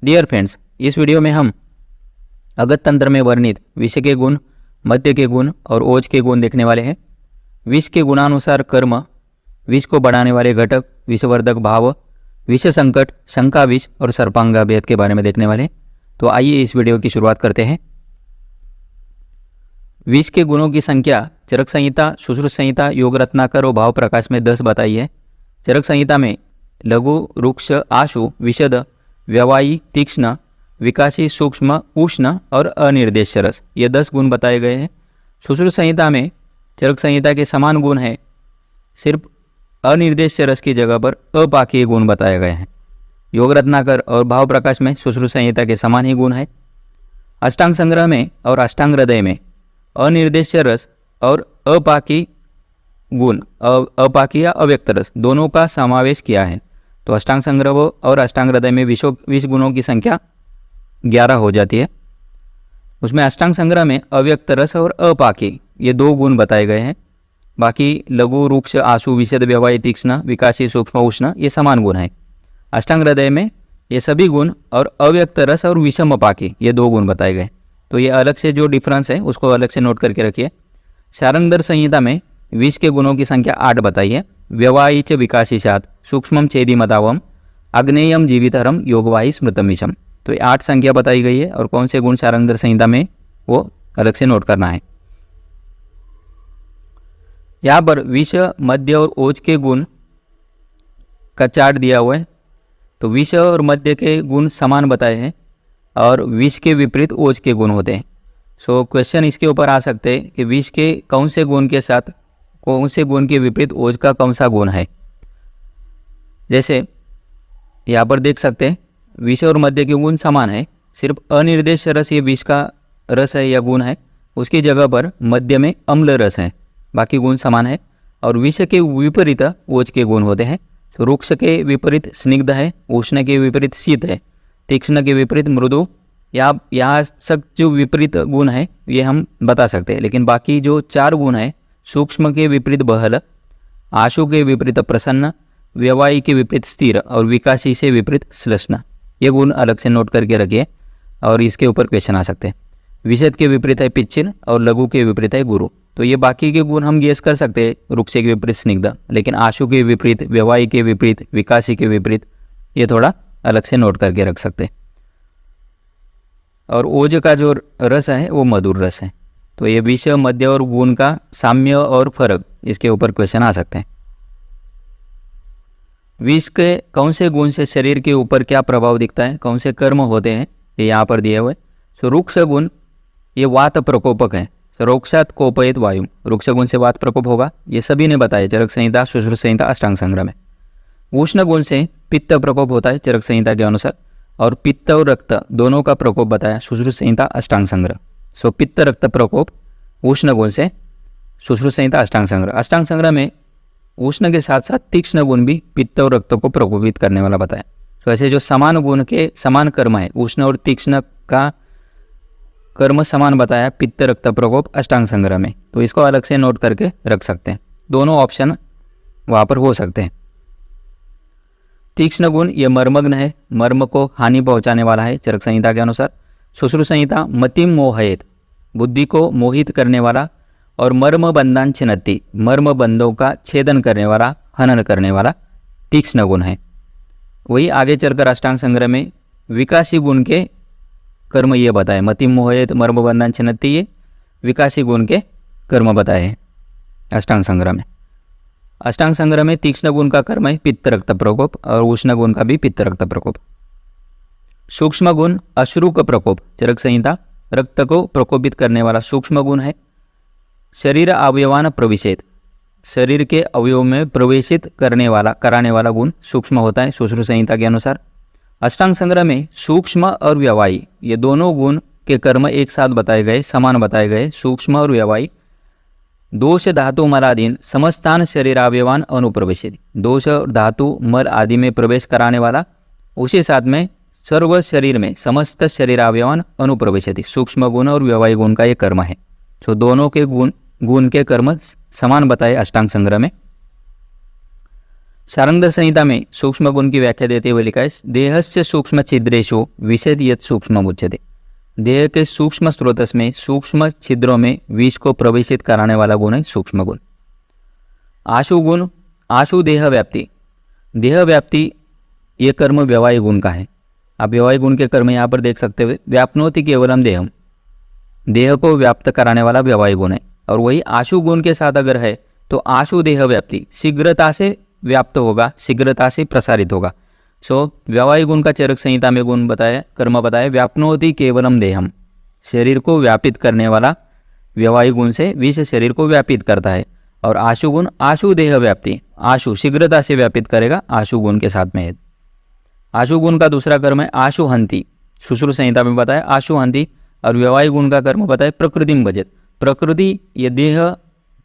Dear friends, इस video में हम अगत तंत्र में वर्णित विष के गुण, मद्य के गुण और ओज के गुण देखने वाले हैं। विष के गुणानुसार कर्म, विष को बढ़ाने वाले घटक, विषवर्धक भाव, विष संकट, शंका विष और सर्पांगा भेद के बारे में देखने वाले हैं। तो आइए इस वीडियो की शुरुआत करते हैं। विष के गुणों की संख्या चरक संहिता, सुश्रुत संहिता, योग रत्नाकर और भाव प्रकाश में 10 बताई है। चरक संहिता में लघु, रुक्ष, आशु, विशद, व्यवायी, तीक्ष्ण, विकासी, सूक्ष्म, उष्ण और अनिर्देश्य रस, ये 10 गुण बताए गए हैं। सुश्रुत संहिता में चरक संहिता के समान गुण है, सिर्फ अनिर्देश्य रस की जगह पर अपाकीय गुण बताए गए हैं। योग रत्नाकर और भाव प्रकाश में सुश्रुत संहिता के समान ही गुण है। अष्टांग संग्रह में और अष्टांग हृदय में अनिर्देश्य रस और अपाकी गुण, अपाकी या अव्यक्त रस दोनों का समावेश किया है। तो अष्टांग संग्रह और अष्टांग हृदय में 20 गुणों की संख्या 11 हो जाती है। उसमें अष्टांग संग्रह में अव्यक्त रस और अपाकी ये 2 गुण बताए गए हैं। बाकी लघु, रुक्ष, आशु, विशद, व्यवायी, तीक्ष्ण, विकासी, सूक्ष्म, उष्ण ये समान गुण हैं। अष्टांग हृदय में ये सभी गुण और अव्यक्त रस और विषम अपाकी ये 2 गुण बताए गए। तो ये अलग से जो डिफरेंस है उसको अलग से नोट करके रखिए। शारंगधर संहिता में विष के गुणों की संख्या 8 बताई है। व्यवायी च विकासीशात, सूक्ष्मम छेदी मदावम, अग्नेयम जीवितहरम, योगवाही स्मृतम विषम। तो ये 8 संख्या बताई गई है और कौन से गुण शारंगधर संहिता में वो अलग से नोट करना है। यहाँ पर विष, मद्य और ओज के गुण का चार्ट दिया हुआ है। तो विष और मद्य के गुण समान बताए हैं और विष के विपरीत ओज के गुण होते हैं। सो क्वेश्चन इसके ऊपर आ सकते हैं कि विष के कौन से गुण के साथ कौन से गुण के विपरीत ओज का कौन सा गुण है। जैसे यहाँ पर देख सकते हैं विष और मद्य के गुण समान है, सिर्फ अनिर्देश्य रस ये विष का रस है या गुण है, उसकी जगह पर मद्य में अम्ल रस है, बाकी गुण समान है। और विष के विपरीत ओज के गुण होते हैं। तो रुक्ष के विपरीत स्निग्ध है, उष्ण के विपरीत शीत है, तीक्ष्ण के विपरीत मृदु। यहाँ सब जो विपरीत गुण है ये हम बता सकते हैं, लेकिन बाकी जो 4 गुण है, सूक्ष्म के विपरीत बहल, आशु के विपरीत प्रसन्न, व्यवायी के विपरीत स्थिर और विकासी से विपरीत श्लष्ण, ये गुण अलग से नोट करके रखिए और इसके ऊपर क्वेश्चन आ सकते हैं। विशद के विपरीत है पिच्छिल और लघु के विपरीत है गुरु। तो ये बाकी के गुण हम गेस कर सकते हैं, रुक्ष के विपरीत स्निग्ध, लेकिन आशु के विपरीत, व्यवायी के विपरीत, विकासी के विपरीत ये थोड़ा अलग से नोट करके रख सकते हैं। और ओज का जो रस है वो मधुर रस है। तो ये विष, मध्य और गुण का साम्य और फर्क, इसके ऊपर क्वेश्चन आ सकते हैं। विष के कौन से गुण से शरीर के ऊपर क्या प्रभाव दिखता है, कौन से कर्म होते हैं, ये यहाँ पर दिए हुए। सो रुक्ष गुण ये वात प्रकोपक है। रोक्षात कोपयित वायु, रुक्ष गुण से वात प्रकोप होगा, ये सभी ने बताया चरक संहिता, सुश्रुत संहिता, अष्टांग संग्रह में। उष्ण गुण से पित्त प्रकोप होता है चरक संहिता के अनुसार, और पित्त और रक्त दोनों का प्रकोप बताया सुश्रुत संहिता, अष्टांग संग्रह। सो पित्त रक्त प्रकोप उष्ण गुण से सुश्रुत संहिता, अष्टांग संग्रह। अष्टांग संग्रह में उष्ण के साथ साथ तीक्ष्ण गुण भी पित्त और रक्त को प्रकोपित करने वाला बताया। तो ऐसे जो समान गुण के समान कर्म है, उष्ण और तीक्ष्ण का कर्म समान बताया पित्त रक्त प्रकोप अष्टांग संग्रह में। तो इसको अलग से नोट करके रख सकते हैं, दोनों ऑप्शन वहाँ पर हो सकते हैं। तीक्ष्ण गुण ये मर्मग्न है, मर्म को हानि पहुँचाने वाला है चरक संहिता के अनुसार। सुश्रुत संहिता मतिम मोहयेत, बुद्धि को मोहित करने वाला, और मर्म बंधान छिन्नति, मर्म बंधों का छेदन करने वाला, हनन करने वाला तीक्ष्ण गुण है। वही आगे चलकर अष्टांग संग्रह में विकासी गुण के कर्म ये बताए, मतिम मोहयेत, मर्म बंधान छिन्नति, ये विकासी गुण के कर्म बताए हैं अष्टांग संग्रह में। अष्टांग संग्रह में तीक्ष्ण गुण का कर्म है पित्त रक्त प्रकोप और उष्ण गुण का भी पित्त रक्त प्रकोप। सूक्ष्म गुण अश्रुक प्रकोप, चरक संहिता रक्त को प्रकोपित करने वाला सूक्ष्म गुण है। शरीर अवयवान प्रविशेत, शरीर के अवयव में प्रवेशित कराने वाला गुण सूक्ष्म होता है सुश्रुत संहिता के अनुसार। अष्टांग संग्रह में सूक्ष्म और व्यवायी ये दोनों गुण के कर्म एक साथ बताए गए, समान बताए गए। सूक्ष्म और व्यवायी दोष धातु मलादीन समस्तान शरीर अवयवान अनुप्रवेशित, दोष और धातु मल आदि में प्रवेश कराने वाला, उसी साथ में सर्व शरीर में समस्त शरीर अवयवान अनुप्रवेशित, सूक्ष्म गुण और व्यवायी गुण का ये कर्म है। तो दोनों के गुण के कर्म समान बताए अष्टांग संग्रह में। शारंगधर संहिता में सूक्ष्म गुण की व्याख्या देते हुए लिखा है, देहस्य सूक्ष्म छिद्रेशु विषेद यत सूक्ष्म उच्यते। देह के सूक्ष्म स्रोतस में सूक्ष्म छिद्रों में विष को प्रवेशित कराने वाला गुण है सूक्ष्म गुण। आशु गुण, आशु देह व्याप्ति, देह व्याप्ति ये कर्म व्यवहाय गुण का है। आप व्यवहाय गुण के कर्म यहाँ पर देख सकते हुए, व्याप्नोति केवलम देहम, देह को व्याप्त कराने वाला व्यवहाय गुण है। और वही आशु गुण के साथ अगर है तो आशु देह व्याप्ति शीघ्रता से व्याप्त होगा, शीघ्रता से प्रसारित होगा। सो व्यवहाय गुण का चरक संहिता में गुण बताया, कर्म बताया, व्याप्नोति केवलम देहम, शरीर को व्यापित करने वाला व्यवहाय गुण से विष शरीर को व्यापित करता है। और आशु गुण, आशु देह व्याप्ति, आशु शीघ्रता से व्यापित करेगा, आशु गुण के साथ में है। आशु गुण का दूसरा कर्म है आशु हंति, शुश्रु संहिता में बताया आशु हंति। और व्यवहाय गुण का कर्म बताया प्रकृति में भजत, प्रकृति ये देह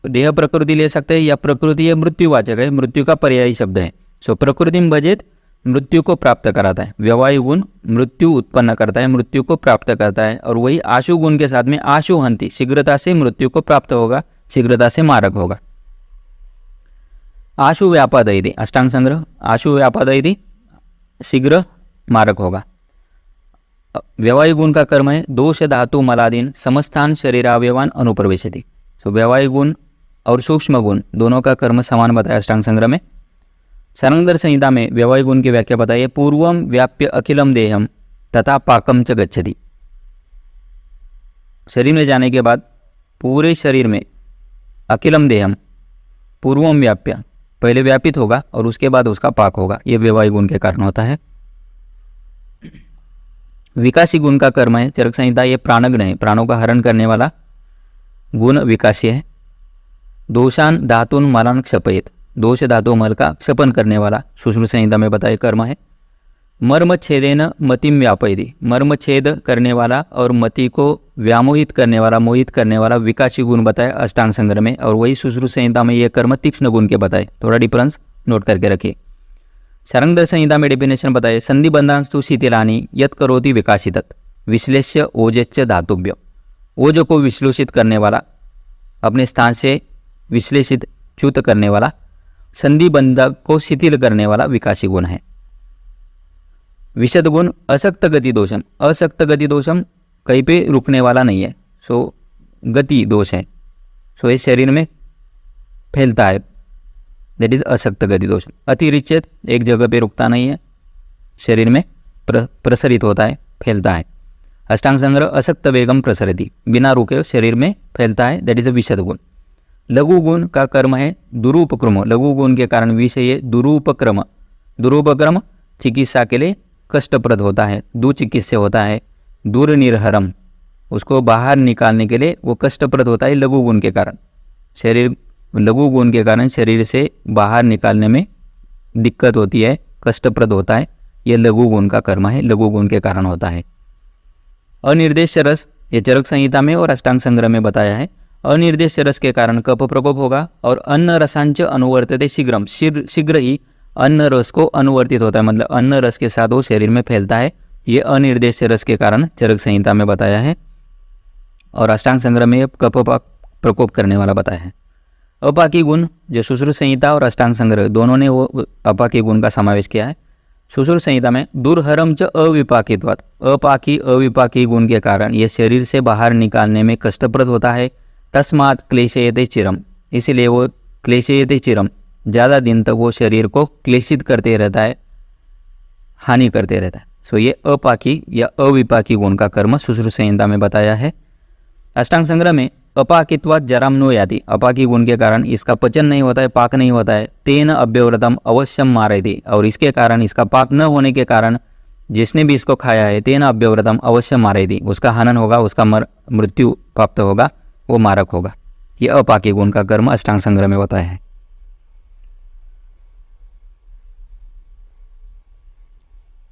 प्रकृति ले सकते हैं, या प्रकृति ये मृत्युवाचक है, मृत्यु का पर्यायी शब्द है। सो प्रकृति में भजत मृत्यु को प्राप्त कराता है, व्यवहाय गुण मृत्यु उत्पन्न करता है, मृत्यु को प्राप्त करता है। और वही आशु गुण के साथ में आशु हंति, शीघ्रता से मृत्यु को प्राप्त होगा, शीघ्रता से मारक होगा। आशु व्यापादयति, अष्टांग संग्रह, आशु व्यापादयति शीघ्र मारक होगा। व्यवहाय गुण का कर्म है दोष धातु मलादीन समस्थान शरीरावयवान अनुप्रवेशति। सो व्यवहाय गुण और सूक्ष्म गुण दोनों का कर्म समान बताया अष्टांग संग्रह में। शारंगधर संहिता में व्यवहाय गुण की व्याख्या बताइए, पूर्वम व्याप्य अखिलम देहम तथा पाकम च गच्छति, शरीर में जाने के बाद पूरे शरीर में अखिलम देहम, पूर्वम व्याप्य पहले व्यापित होगा और उसके बाद उसका पाक होगा, ये व्यवहाय गुण के कारण होता है। विकासी गुण का कर्म है चरक संहिता, ये प्राणग्न है, प्राणों का हरण करने वाला गुण विकासी है। दोषान धातुन मलान क्षपयेत, दोष धातु मल का क्षपन करने वाला शुश्रु संहिता में बताए कर्म है। मर्म छेदेन मतिम व्यापयति, मर्म छेद करने वाला और मति को व्यामोहित करने वाला, मोहित करने वाला विकासी गुण बताए अष्टांग संग्रह में। और वही शुश्रु संहिता में ये कर्म तीक्ष्ण गुण के बताए, थोड़ा डिफरेंस नोट करके रखिए। शारंगधर संहिता में डेफिनेशन बताए, संधि बंधांस्तु शिथिलानि यत् करोति विकासितत् विश्लेष्य ओजच्च धातुभ्य, ओज को विश्लेषित करने वाला, अपने स्थान से विश्लेषित च्युत करने वाला, संधि बंधक को शिथिल करने वाला विकासी गुण है। विशद गुण असक्त गति दोषम, असक्त गति दोषम कहीं पे रुकने वाला नहीं है, सो गति दोष है, सो इस शरीर में फैलता है, दैट इज असक्त गति दोष। अतिरिचेत एक जगह पे रुकता नहीं है, शरीर में प्रसरित होता है, फैलता है। अष्टांग संग्रह असक्त वेगम प्रसरति, बिना रुके शरीर में फैलता है, दैट इज अ विशद गुण। लघु गुण का कर्म है दुरूपक्रम, लघु गुण के कारण विषय दुरूपक्रम, दुरूपक्रम चिकित्सा के लिए कष्टप्रद होता है, दुचिकित्सा होता है, दूर निर्हरम उसको बाहर निकालने के लिए वो कष्टप्रद होता है लघु गुण के कारण, शरीर लघु गुण के कारण शरीर से बाहर निकालने में दिक्कत होती है, कष्टप्रद होता है, ये लघु गुण का कर्म है, लघु गुण के कारण होता है। अनिर्देश रस, ये चरक संहिता में और अष्टांग संग्रह में बताया है। अनिर्देश रस के कारण कफ प्रकोप होगा और अन्न रसांच अनुवर्तते शीघ्रम, शीघ्र ही अन्न रस को अनुवर्तित होता है, मतलब अन्न रस के साथ वो शरीर में फैलता है, ये अनिर्देश रस के कारण चरक संहिता में बताया है। और अष्टांग संग्रह में कफ प्रकोप करने वाला बताया है। अपाकी गुण, जो शुश्रु संहिता और अष्टांग संग्रह दोनों ने वो अपाकी गुण का समावेश किया है। शुश्रु संहिता में दुर्हरम च अविपाकित्वात्, अपाकी अविपाकी गुण के कारण ये शरीर से बाहर निकालने में कष्टप्रद होता है। तस्मात् क्लेशयते चिरम, इसीलिए वो क्लेशयते चिरम, ज़्यादा दिन तक वो शरीर को क्लेशित करते रहता है, हानि करते रहता है। सो ये अपाकी या अविपाकी गुण का कर्म शुश्रु संहिता में बताया है। अष्टांग संग्रह में अपाकित्वात् जराम नो याति, अपाकी गुण के कारण इसका पचन नहीं होता है, पाक नहीं होता है। तेन अव्यव्रतम अवश्यम मारयति, और इसके कारण, इसका पाक न होने के कारण जिसने भी इसको खाया है, तेन अव्यव्रतम अवश्यम मारयति, उसका हनन होगा, उसका मृत्यु प्राप्त होगा, वो मारक होगा। ये अपाकी गुण का कर्म अष्टांग संग्रह में बताया है।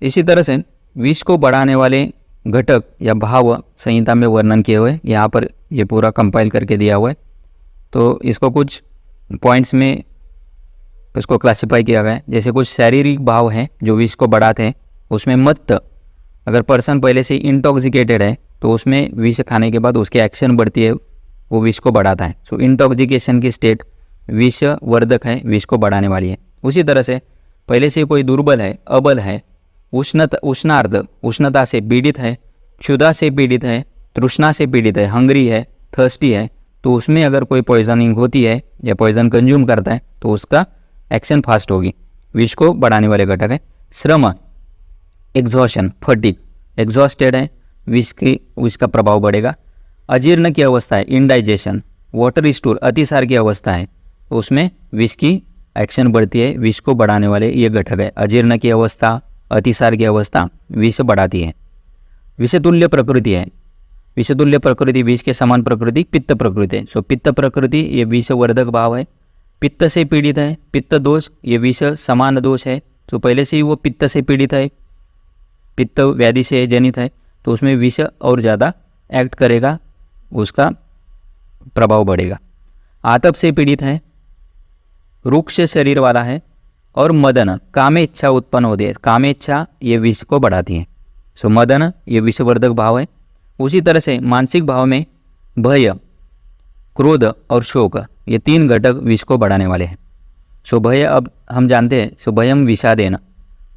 इसी तरह से विष को बढ़ाने वाले घटक या भाव संहिता में वर्णन किए हुए, यहाँ पर ये पूरा कंपाइल करके दिया हुआ है, तो इसको कुछ पॉइंट्स में इसको क्लासिफाई किया गया है। जैसे कुछ शारीरिक भाव हैं जो विष को बढ़ाते हैं, उसमें मत्त, अगर पर्सन पहले से इंटॉक्सिकेटेड है तो उसमें विष खाने के बाद उसकी एक्शन बढ़ती है, वो विष को बढ़ाता है। सो इंटॉक्सिकेशन की स्टेट विष वर्धक है, विष को बढ़ाने वाली है। उसी तरह से पहले से कोई दुर्बल है, अबल है, उष्णार्ध उष्णता से पीड़ित है, क्षुधा से पीड़ित है, तृष्णा से पीड़ित है, हंग्री है, थर्स्टी है, तो उसमें अगर कोई पॉइजनिंग होती है या पॉइजन कंज्यूम करता है तो उसका एक्शन फास्ट होगी। विष को बढ़ाने वाले घटक है श्रम, एग्जॉशन, फटीग, एग्जॉस्टेड है, विष का प्रभाव बढ़ेगा। अजीर्ण की अवस्था है, इनडाइजेशन, वाटर स्टूल, अतिसार की अवस्था है, तो उसमें विष की एक्शन बढ़ती है। विष को बढ़ाने वाले ये घटक है। अजीर्ण की अवस्था, अतिसार की अवस्था विष बढ़ाती है। विषतुल्य प्रकृति है, विषतुल्य प्रकृति विष के समान प्रकृति पित्त प्रकृति है। सो पित्त प्रकृति ये विषवर्धक भाव है, पित्त से पीड़ित है। पित्त दोष ये विष समान दोष है, तो पहले से ही वो पित्त से पीड़ित है, पित्त व्याधि से जनित है, तो उसमें विष और ज़्यादा एक्ट करेगा, उसका प्रभाव बढ़ेगा। आतप से पीड़ित है, रुक्ष शरीर वाला है, और मदन कामेच्छा उत्पन्न होती है। कामेच्छा ये विष को बढ़ाती है। सो मदन ये विषवर्धक भाव है। उसी तरह से मानसिक भाव में भय, क्रोध और शोक ये 3 घटक विष को बढ़ाने वाले हैं। सो भय अब हम जानते हैं, सो भयम विषादेन,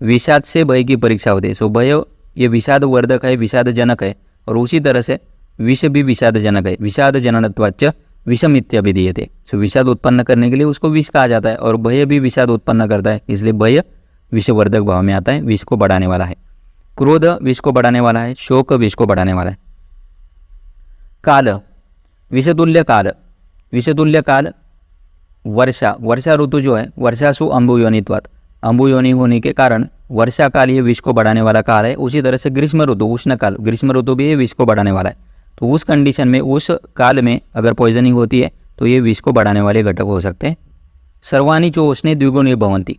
विषाद से भय की परीक्षा होती है। सो भय ये विषाद वर्धक है, विषाद जनक है, और उसी तरह से विष भी विषाद जनक है। विषाद जननत्वाच्च विषम इत्यभिधीयते। सो विषाद उत्पन्न करने के लिए उसको विष कहा जाता है, और भय भी विषाद उत्पन्न करता है, इसलिए भय विषवर्धक भाव में आता है, विष को बढ़ाने वाला है। क्रोध विष को बढ़ाने वाला है, शोक विष को बढ़ाने वाला है। काल, विषतुल्य काल, विषतुल्य काल वर्षा, वर्षा ऋतु जो है, वर्षासु अम्बुयोनित्वात्, अम्बुयोनि होने के कारण वर्षा काल ये विष को बढ़ाने वाला काल है। उसी तरह से ग्रीष्म ऋतु, उष्ण काल, ग्रीष्म ऋतु भी ये विष को बढ़ाने वाला है। तो उस कंडीशन में, उस काल में अगर पॉइजनिंग होती है तो ये विष को बढ़ाने वाले घटक हो सकते हैं। सर्वाणि जो उष्णे द्विगुणी भवन्ति,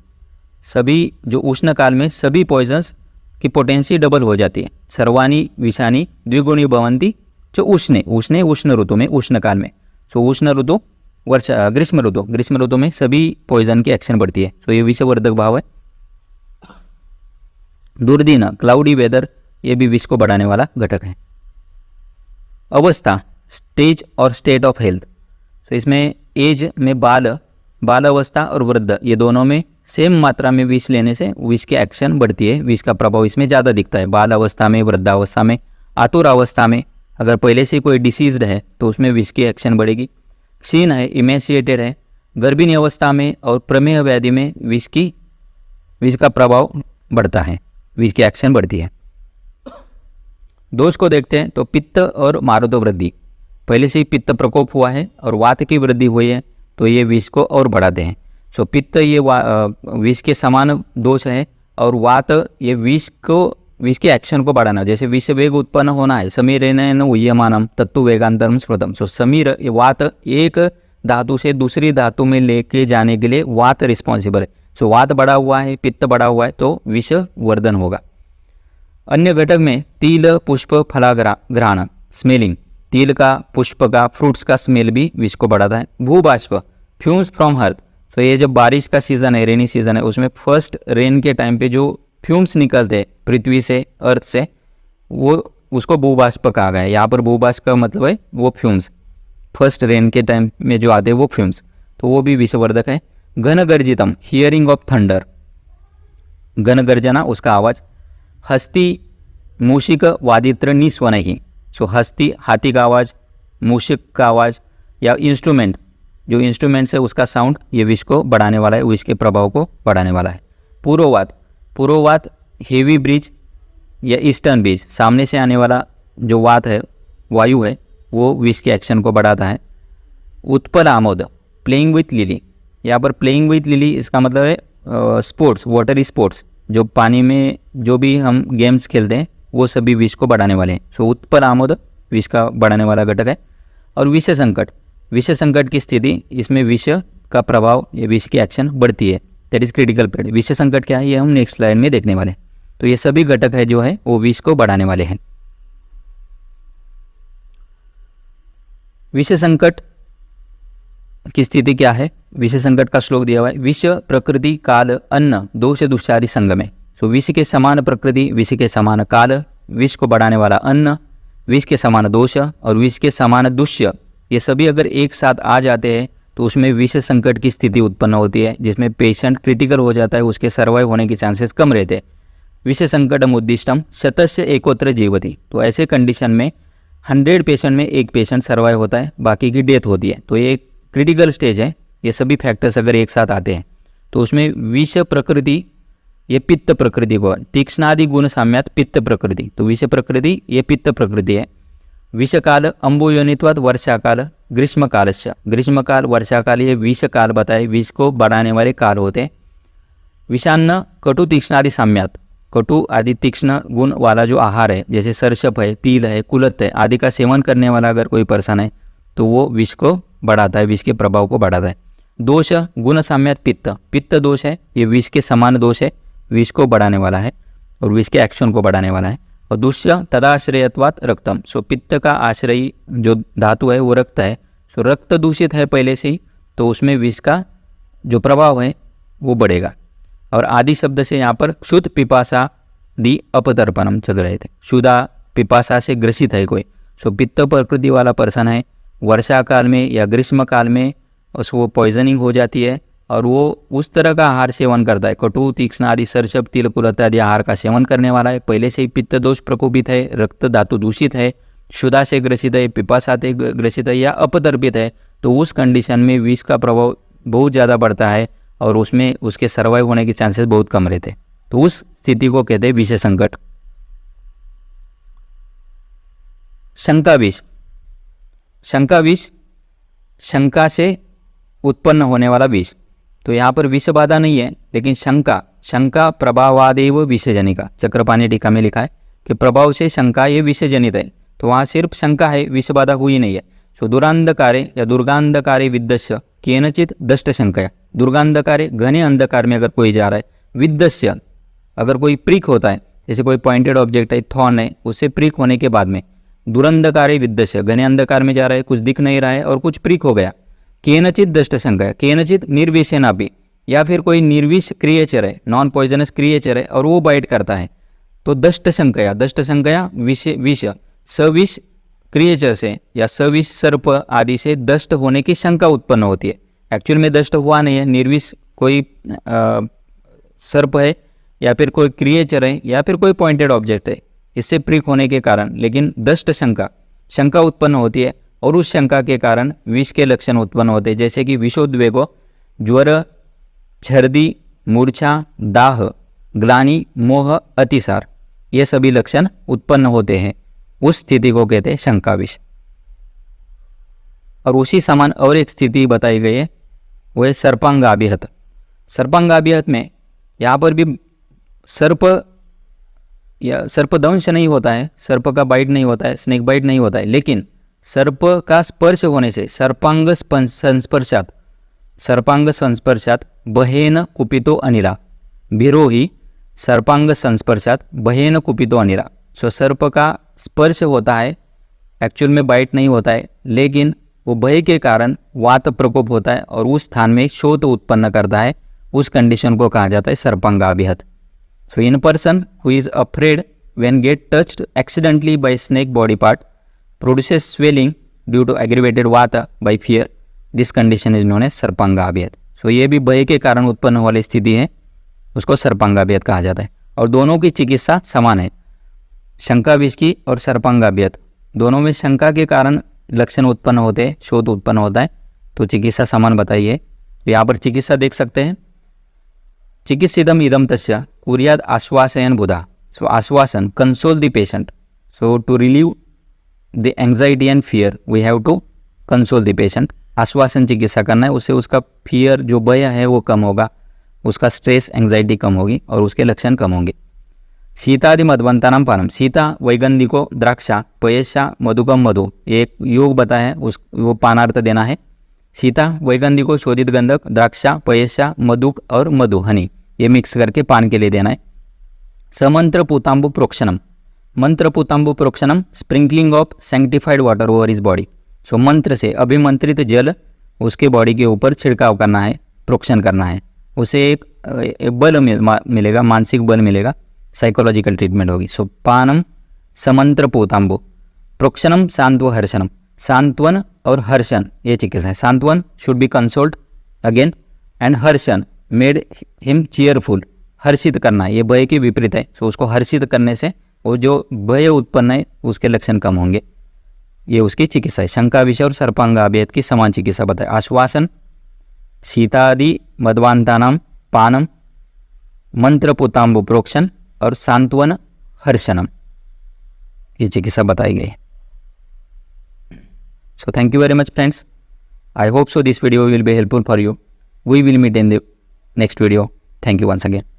सभी जो उष्ण काल में सभी पॉइजन्स की पोटेंसी डबल हो जाती है। सर्वाणि विषाणि द्विगुणी भवन्ति जो उष्णे, उष्णे उष्ण ऋतु में, उष्ण काल में। सो उष्ण ऋतु, वर्षा, ग्रीष्म ऋतु, ग्रीष्म ऋतु में सभी पॉइजन की एक्शन बढ़ती है। सो ये विषवर्धक भाव है। दुर्दिन, क्लाउडी वेदर, ये भी विष को बढ़ाने वाला घटक है। अवस्था, स्टेज और स्टेट ऑफ हेल्थ। सो इसमें एज में बाल अवस्था और वृद्ध, ये दोनों में सेम मात्रा में विष लेने से विष की एक्शन बढ़ती है, विष का प्रभाव इसमें ज़्यादा दिखता है। बाल अवस्था में, वृद्धावस्था में, आतुर अवस्था में अगर पहले से कोई डिसीज्ड है तो उसमें विष की एक्शन बढ़ेगी। क्षीण है, इमेसिएटेड है, गर्भिणी अवस्था में और प्रमेह व्याधि में विष का प्रभाव बढ़ता है, विष की एक्शन बढ़ती है। दोष को देखते हैं तो पित्त और मारुत वृद्धि, पहले से ही पित्त प्रकोप हुआ है और वात की वृद्धि हुई है तो ये विष को और बढ़ाते हैं। सो पित्त ये विष के समान दोष है, और वात ये विष के एक्शन को बढ़ाना, जैसे विष वेग उत्पन्न होना है, समीरेण उह्यमानम तत्तु वेगांतरम स्मृतम। सो समीर ये वात एक धातु से दूसरी धातु में लेके जाने के लिए वात रिस्पॉन्सिबल है। सो वात बढ़ा हुआ है, पित्त बढ़ा हुआ है, तो विष वर्धन होगा। अन्य घटक में तिल, पुष्प, फलाग्रहण, स्मेलिंग, तिल का, पुष्प का, फ्रूट्स का स्मेल भी विष को बढ़ाता है। भूबाष्प, फ्यूम्स फ्रॉम अर्थ। तो ये जब बारिश का सीज़न है, रेनी सीज़न है, उसमें फर्स्ट रेन के टाइम पे जो फ्यूम्स निकलते हैं पृथ्वी से, अर्थ से, वो उसको भूबाष्प कहा गया है। यहाँ पर भूबाष्प का मतलब है वो फ्यूम्स, फर्स्ट रेन के टाइम में जो आते हैं वो फ्यूम्स, तो वो भी विषवर्धक है। घन गर्जितम, हियरिंग ऑफ थंडर, घन गर्जना उसका आवाज़। हस्ती, मूषिक, वादित्र, निस्वनहि। सो हस्ती हाथी का आवाज़, मूषिक का आवाज़, या इंस्ट्रूमेंट, जो इंस्ट्रूमेंट्स है उसका साउंड, ये विष को बढ़ाने वाला है, विष के प्रभाव को बढ़ाने वाला है। पूर्ववात, पूर्ववात हेवी ब्रिज या ईस्टर्न ब्रिज, सामने से आने वाला जो वात है, वायु है, वो विष के एक्शन को बढ़ाता है। Utpal Amod, playing with lily, यहाँ पर प्लेइंग विथ लिली इसका मतलब है स्पोर्ट्स, वाटरी स्पोर्ट्स, जो पानी में जो भी हम गेम्स खेलते हैं वो सभी विष को बढ़ाने वाले हैं। सो उत्पल आमोद विष का बढ़ाने वाला घटक है। और विष संकट, विष संकट की स्थिति, इसमें विष का प्रभाव, ये विष की एक्शन बढ़ती है, दैट इज क्रिटिकल पीरियड। विष संकट क्या है ये हम नेक्स्ट स्लाइड में देखने वाले हैं। तो ये सभी घटक है जो है वो विष को बढ़ाने वाले हैं। विष संकट की स्थिति क्या है, विष संकट का श्लोक दिया हुआ है। विष प्रकृति काल अन्न दोष दुष्चारी संगमे। तो विष के समान प्रकृति, विष के समान काल, विष को बढ़ाने वाला अन्न, विष के समान दोष और विष के समान दुष्य, ये सभी अगर एक साथ आ जाते हैं तो उसमें विष संकट की स्थिति उत्पन्न होती है, जिसमें पेशेंट क्रिटिकल हो जाता है, उसके सर्वाइव होने के चांसेस कम रहते हैं। विष संकटम उद्दिष्टम शतस्य एकोत्र जीवति, तो ऐसे कंडीशन में 100 पेशेंट में एक पेशेंट सर्वाइव होता है, बाकी की डेथ होती है। तो ये एक क्रिटिकल स्टेज है। ये सभी फैक्टर्स अगर एक साथ आते हैं तो उसमें विष प्रकृति, ये पित्त प्रकृति को, तीक्ष्णादि गुण साम्यात पित्त प्रकृति, तो विष प्रकृति ये पित्त प्रकृति है। विष काल अम्बुयोनित्वाद वर्षा काल ग्रीष्म कालस्य, ग्रीष्म काल वर्षा काल ये विष काल बताए, विष को बढ़ाने वाले काल होते हैं। विषान्न कटु तीक्ष्णादि साम्यात, कटु आदि तीक्ष्ण गुण वाला जो आहार है, जैसे सरसप है, तिल है, कुलत है आदि का सेवन करने वाला अगर कोई पर्सन है तो वो विष को बढ़ाता है, विष के प्रभाव को बढ़ाता है। दोष गुण साम्यात पित्त, पित्त दोष है, ये विष के समान दोष है, विष को बढ़ाने वाला है और विष के एक्शन को बढ़ाने वाला है। और दूसरा तदाश्रयत्वात् रक्तम, सो पित्त का आश्रयी जो धातु है वो रक्त है, सो रक्त दूषित है पहले से ही, तो उसमें विष का जो प्रभाव है वो बढ़ेगा। और आदि शब्द से यहाँ पर क्षुध पिपासा दी अपतर्पणम चल रहे थे, क्षुधा पिपासा से ग्रसित है कोई, सो पित्त प्रकृति वाला पर्सन है, वर्षा काल में या ग्रीष्म काल में उसको पॉइजनिंग हो जाती है और वो उस तरह का आहार सेवन करता है, कटु तीक्ष्ण आदि सरसप तिल कुलत आदि आहार का सेवन करने वाला है, पहले से ही पित्त दोष प्रकोपित है, रक्त धातु दूषित है, क्षुधा से ग्रसित है, पिपासा से ग्रसित है या अपतर्पित है, तो उस कंडीशन में विष का प्रभाव बहुत ज़्यादा बढ़ता है और उसमें उसके सर्वाइव होने के चांसेस बहुत कम रहते हैं। तो उस स्थिति को कहते हैं विष संकट। शंका विष, शंका विष शंका से उत्पन्न होने वाला विष, तो यहाँ पर विष बाधा नहीं है, लेकिन शंका, शंका प्रभावादेव विषजनिका, चक्रपाणी टीका में लिखा है कि प्रभाव से शंका ये विषजनित है, तो वहाँ सिर्फ शंका है, विष बाधा हुई नहीं है। सो दुरांधकारे या दुर्गांधकारे विद्दस्य केनचित दष्ट शंका, दुर्गांधकारे घने अंधकार में अगर कोई जा रहा है, विद्दस्य अगर कोई प्रिक होता है, जैसे कोई पॉइंटेड ऑब्जेक्ट है, थॉर्न है, उससे प्रिक होने के बाद में दुरंधकारे विद्दस्य, घने अंधकार में जा रहा है, कुछ दिख नहीं रहा है और कुछ प्रिक हो गया, केनचित दष्ट शंका, केनचित निर्विषेना भी, या फिर कोई निर्विष क्रिएचर है, नॉन पॉइजनस क्रिएचर है और वो बाइट करता है, तो दष्ट शंकया, दष्ट शंकया विष सविष क्रिएचर से या सविष सर्प आदि से दष्ट होने की शंका उत्पन्न होती है। एक्चुअल में दष्ट हुआ नहीं है, निर्विष कोई सर्प है या फिर कोई क्रिएचर है या फिर कोई पॉइंटेड ऑब्जेक्ट है, इससे प्रिक होने के कारण, लेकिन दष्ट शंका, शंका उत्पन्न होती है और उस शंका के कारण विष के लक्षण उत्पन्न होते हैं, जैसे कि विषोद्वेगो, ज्वर, छर्दी, मूर्छा, दाह, ग्लानि, मोह, अतिसार, ये सभी लक्षण उत्पन्न होते हैं। उस स्थिति को कहते हैं शंका विष। और उसी समान और एक स्थिति बताई गई है, वो है सर्पांगाभिहत। सर्पांगाभिहत में यहाँ पर भी सर्प या सर्पदंश नहीं होता है, सर्प का बाइट नहीं होता है, स्नेक बाइट नहीं होता है, लेकिन सर्प का स्पर्श होने से सर्पांग संस्पर्शात, सर्पांग संस्पर्शात बहेन कुपितो अनिला, बिरोही सर्पांग संस्पर्शात बहेन कुपितो अनिला। सो सर्प का स्पर्श होता है, एक्चुअल में बाइट नहीं होता है, लेकिन वो भय के कारण वात प्रकोप होता है और उस स्थान में शोथ उत्पन्न करता है, उस कंडीशन को कहा जाता है सर्पांगाभिहत। So in person who is afraid when get touched accidentally by snake body part produces swelling due to aggravated vata by fear, this condition is known as सर्पांगाभिहत। सो ये भी भय के कारण उत्पन्न वाली स्थिति है, उसको सर्पांगाभिहत कहा जाता है। और दोनों की चिकित्सा समान है, शंका विष की और सर्पांगाभिहत, दोनों में शंका के कारण लक्षण उत्पन्न होते हैं, शोथ उत्पन्न होता है, तो चिकित्सा समान बताइए। यहाँ पर चिकित्सा देख सकते हैं, चिकित्सितम इदम तस्य कुर्याद आश्वासयन बुधा, सो आश्वासन, console the patient, so to relieve the anxiety and fear we have to console the patient. आश्वासन चिकित्सा करना है, उससे उसका फियर जो भय है वो कम होगा, उसका स्ट्रेस एंग्जाइटी कम होगी और उसके लक्षण कम होंगे। सीतादि मधवंतानाम पानम, सीता वैगंधिको द्राक्षा पयस्या मधुकम मधु, एक योग बताया उस वो पानार्थ देना है। सीता वैगंधिको शोधित गंधक, द्राक्षा पयस्या मधुक और मधु हनी, ये मिक्स करके पान के लिए देना है। समंत्र पूतांबु प्रोक्षणम, मंत्र पूतांबु प्रोक्षणम sprinkling of sanctified water over his body. So मंत्र से अभिमंत्रित जल उसके बॉडी के ऊपर छिड़काव करना है, प्रोक्षण करना है, उसे एक बल मिलेगा, मानसिक बल मिलेगा, साइकोलॉजिकल ट्रीटमेंट होगी। सो पानम समंत्र पूतांबु प्रोक्षणम सांत्व हर्षणम, सांत्वन और हर्षण ये चिकित्सा है। सांत्वन should be consoled again and हर्षण मेड हिम चीयरफुल, हर्षित करना ये भय के विपरीत है। सो उसको हर्षित करने से वो जो भय उत्पन्न है उसके लक्षण कम होंगे, ये उसकी चिकित्सा है। शंका विषय और सर्पांगाभेद की समान चिकित्सा बताए। आश्वासन शीतादि मदवांतानाम पानम मंत्रपुताम्बु प्रोक्षण और सांत्वन हर्षणम ये चिकित्सा बताई गई। So thank you very much friends. I hope so this video will be helpful for you. We will meet in the next video. Thank you once again.